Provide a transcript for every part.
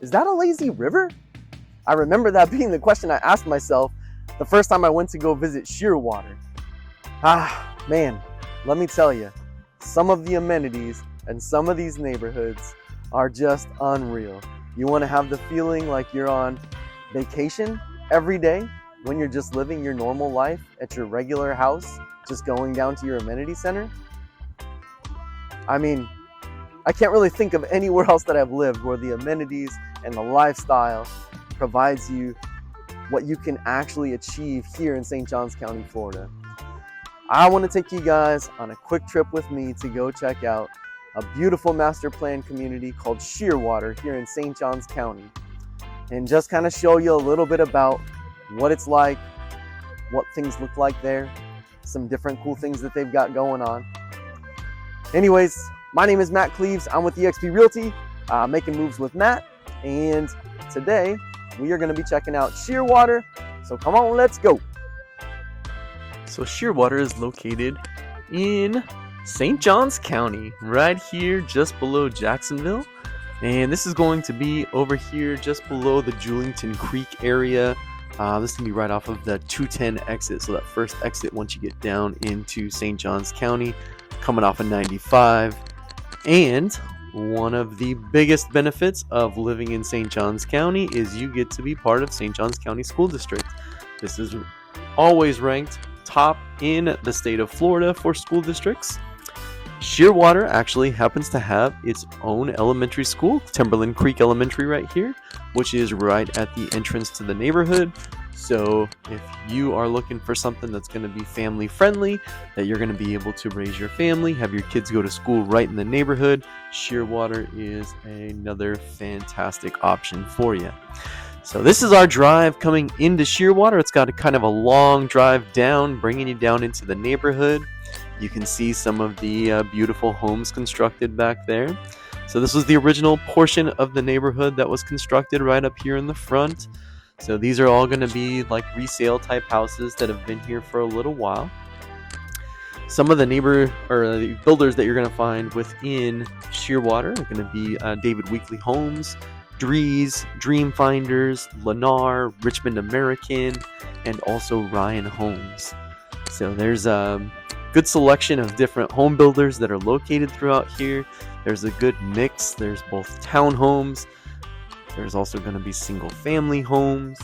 is that a lazy river? I remember that being the question I asked myself the first time I went to go visit Shearwater. Man, let me tell you, some of the amenities and some of these neighborhoods are just unreal. You want to have the feeling like you're on vacation every day when you're just living your normal life at your regular house, just going down to your amenity center? I mean, I can't really think of anywhere else that I've lived where the amenities and the lifestyle provides you what you can actually achieve here in St. Johns County, Florida. I want to take you guys on a quick trip with me to go check out a beautiful master plan community called Shearwater here in St. Johns County, and just kind of show you a little bit about what it's like, what things look like there, some different cool things that they've got going on. Anyways, my name is Mat Cleaves. I'm with eXp Realty, making moves with Matt, and today we are going to be checking out Shearwater. So come on, let's go. So Shearwater is located in St. Johns County, right here just below Jacksonville. And this is going to be over here just below the Julington Creek area. This can be right off of the 210 exit. So that first exit once you get down into St. Johns County, coming off of 95. And one of the biggest benefits of living in St. Johns County is you get to be part of St. Johns County School District. This is always ranked top in the state of Florida for school districts. Shearwater actually happens to have its own elementary school, Timberland Creek Elementary right here, which is right at the entrance to the neighborhood. So if you are looking for something that's going to be family friendly, that you're going to be able to raise your family, have your kids go to school right in the neighborhood, Shearwater is another fantastic option for you. So this is our drive coming into Shearwater. It's got a kind of a long drive down, bringing you down into the neighborhood. You can see some of the beautiful homes constructed back there. So this was the original portion of the neighborhood that was constructed right up here in the front. So these are all going to be like resale type houses that have been here for a little while. Some of the the builders that you're going to find within Shearwater are going to be David Weekley Homes, Drees, Dream Finders, Lennar, Richmond American, and also Ryan Homes. So there's a good selection of different home builders that are located throughout here. There's a good mix. There's both townhomes. There's also going to be single family homes.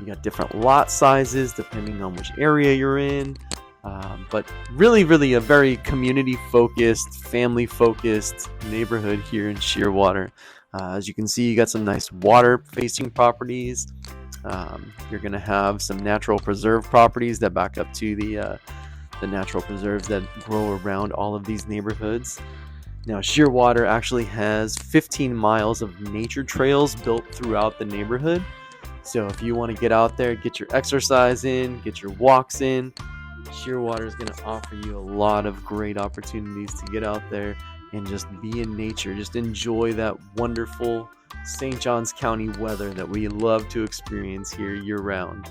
You got different lot sizes depending on which area you're in. But really a very community focused, family focused neighborhood here in Shearwater. As you can see, you got some nice water facing properties. You're going to have some natural preserve properties that back up to the natural preserves that grow around all of these neighborhoods. Now, Shearwater actually has 15 miles of nature trails built throughout the neighborhood. So if you want to get out there, get your exercise in, get your walks in, Shearwater is going to offer you a lot of great opportunities to get out there and just be in nature. Just enjoy that wonderful St. Johns County weather that we love to experience here year-round.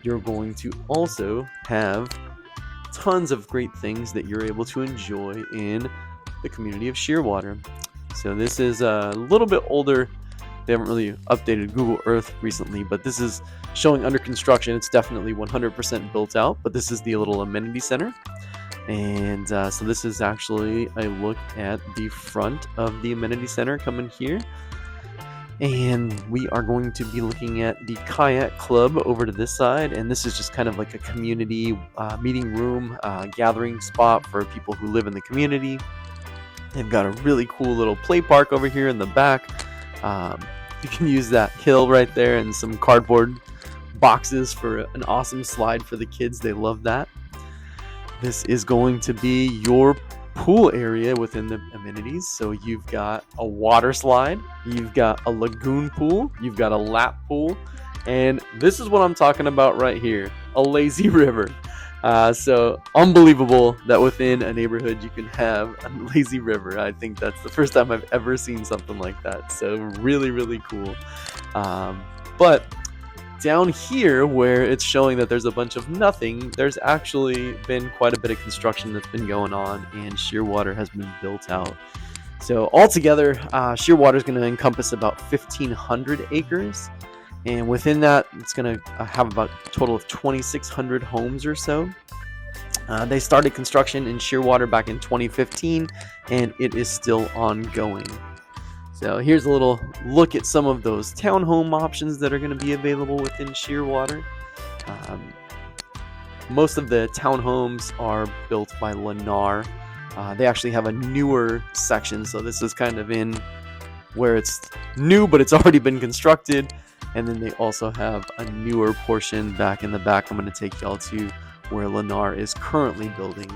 You're going to also have tons of great things that you're able to enjoy in the community of Shearwater. So this is a little bit older. They haven't really updated Google Earth recently, but this is showing under construction. It's definitely 100% built out, but this is the little amenity center. And so this is actually a look at the front of the amenity center coming here. And we are going to be looking at the kayak club over to this side. And this is just kind of like a community meeting room, gathering spot for people who live in the community. They've got a really cool little play park over here in the back. You can use that hill right there and some cardboard boxes for an awesome slide for the kids. They love that. This is going to be your pool area within the amenities. So you've got a water slide, you've got a lagoon pool, you've got a lap pool, and this is what I'm talking about right here, a lazy river. So unbelievable that within a neighborhood you can have a lazy river. I think that's the first time I've ever seen something like that. So really cool. But down here where it's showing that there's a bunch of nothing, there's actually been quite a bit of construction that's been going on, and Shearwater has been built out. So altogether, Shearwater is going to encompass about 1,500 acres. And within that, it's going to have about a total of 2,600 homes or so. They started construction in Shearwater back in 2015, and it is still ongoing. So here's a little look at some of those townhome options that are going to be available within Shearwater. Most of the townhomes are built by Lennar. They actually have a newer section, so this is kind of in where it's new, but it's already been constructed. And then they also have a newer portion back in the back. I'm going to take y'all to where Lennar is currently building.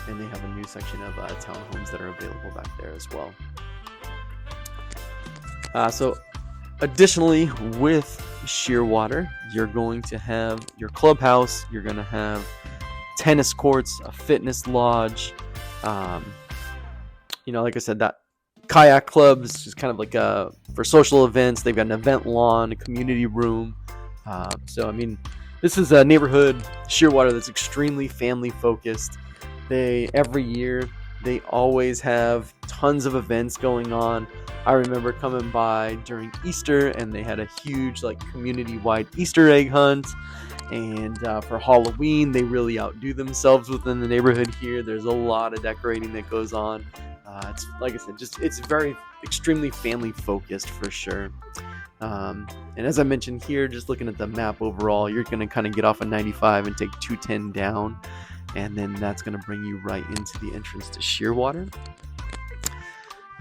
And they have a new section of townhomes that are available back there as well. So additionally, with Shearwater, you're going to have your clubhouse, you're going to have tennis courts, a fitness lodge, like I said, that kayak clubs, just kind of like for social events. They've got an event lawn, a community room. So I mean, this is a neighborhood, Shearwater, that's extremely family focused. Every year they always have tons of events going on. I remember coming by during Easter, and they had a huge community-wide Easter egg hunt. And for Halloween, they really outdo themselves within the neighborhood here. There's a lot of decorating that goes on. It's like I said, it's very extremely family focused for sure. And as I mentioned here, just looking at the map overall, you're going to kind of get off of 95 and take 210 down, and then that's going to bring you right into the entrance to Shearwater.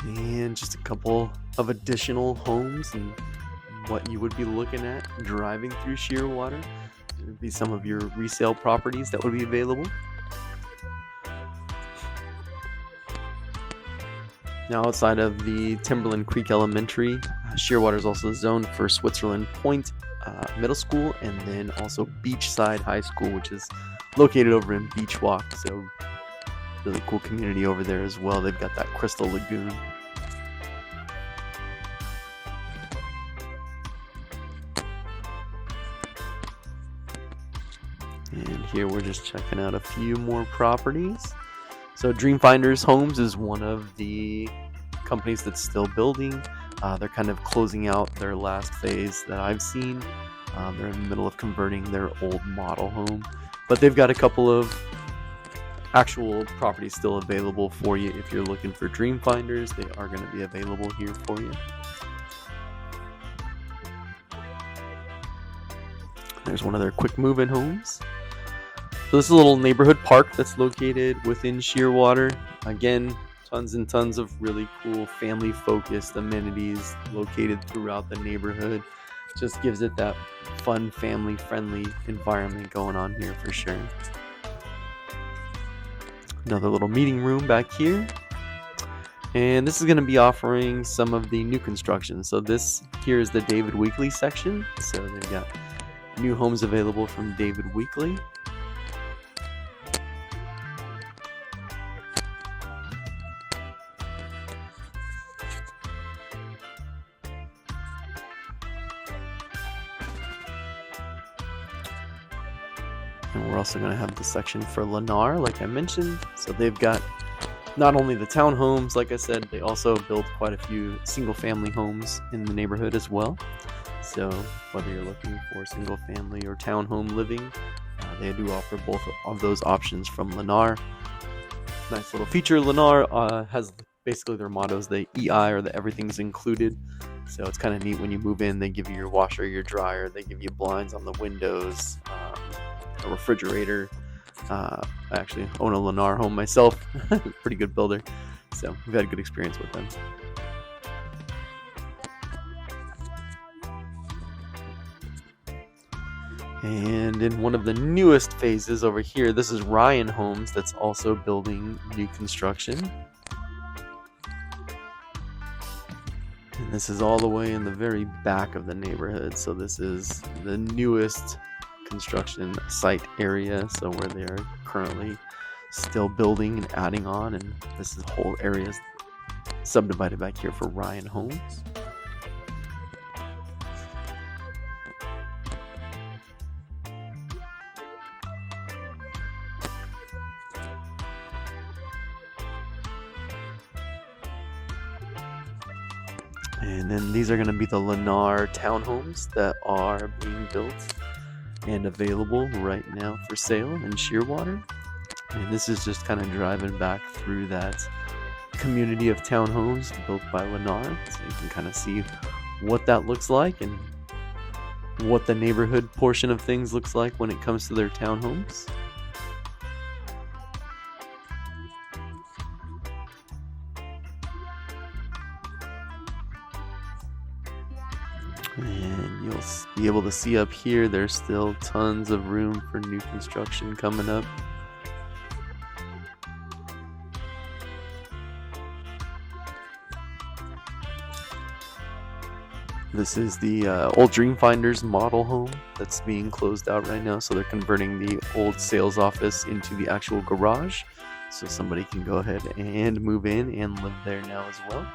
And just a couple of additional homes and what you would be looking at driving through Shearwater. There would be some of your resale properties that would be available. Now, outside of the Timberland Creek Elementary, Shearwater is also zoned for Switzerland Point Middle School, and then also Beachside High School, which is located over in Beach Walk. So really cool community over there as well. They've got that Crystal Lagoon. And here we're just checking out a few more properties. So Dreamfinders Homes is one of the companies that's still building. They're kind of closing out their last phase that I've seen. They're in the middle of converting their old model home, but they've got a couple of actual properties still available for you. If you're looking for Dreamfinders, they are going to be available here for you. There's one of their quick move-in homes. So this is a little neighborhood park that's located within Shearwater. Again, tons and tons of really cool family-focused amenities located throughout the neighborhood. Just gives it that fun, family-friendly environment going on here for sure. Another little meeting room back here. And this is going to be offering some of the new construction. So this here is the David Weekley section. So they've got new homes available from David Weekley. And we're also going to have the section for Lennar, like I mentioned. So they've got not only the townhomes, like I said, they also build quite a few single-family homes in the neighborhood as well. So whether you're looking for single-family or townhome living, they do offer both of those options from Lennar. Nice little feature. Lennar has basically their mottos, the EI, or the everything's included. So it's kind of neat when you move in. They give you your washer, your dryer. They give you blinds on the windows, a refrigerator. I actually own a Lennar home myself. Pretty good builder. So we've had a good experience with them. And in one of the newest phases over here, this is Ryan Homes that's also building new construction. And this is all the way in the very back of the neighborhood. So this is the newest construction site area. So where they are currently still building and adding on. And this is whole areas subdivided back here for Ryan Homes. And then these are going to be the Lennar townhomes that are being built and available right now for sale in Shearwater. And this is just kind of driving back through that community of townhomes built by Lennar, so you can kind of see what that looks like and what the neighborhood portion of things looks like when it comes to their townhomes. And you'll be able to see up here, there's still tons of room for new construction coming up. This is the old Dreamfinders model home that's being closed out right now. So they're converting the old sales office into the actual garage. So somebody can go ahead and move in and live there now as well.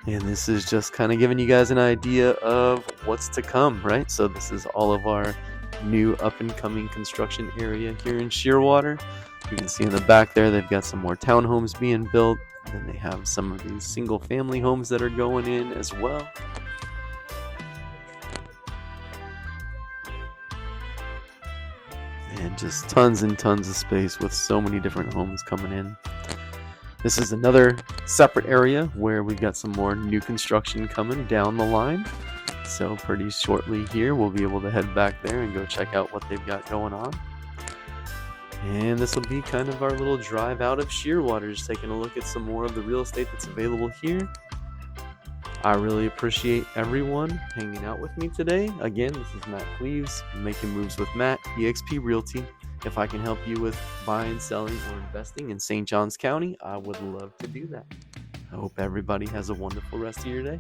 And this is just kind of giving you guys an idea of what's to come, right? So this is all of our new up and coming construction area here in Shearwater. You can see in the back there, they've got some more townhomes being built. And then they have some of these single family homes that are going in as well. And just tons and tons of space with so many different homes coming in. This is another separate area where we've got some more new construction coming down the line. So pretty shortly here, we'll be able to head back there and go check out what they've got going on. And this will be kind of our little drive out of Shearwater, just taking a look at some more of the real estate that's available here. I really appreciate everyone hanging out with me today. Again, this is Mat Cleaves, Making Moves with Matt, eXp Realty. If I can help you with buying, selling, or investing in St. Johns County, I would love to do that. I hope everybody has a wonderful rest of your day.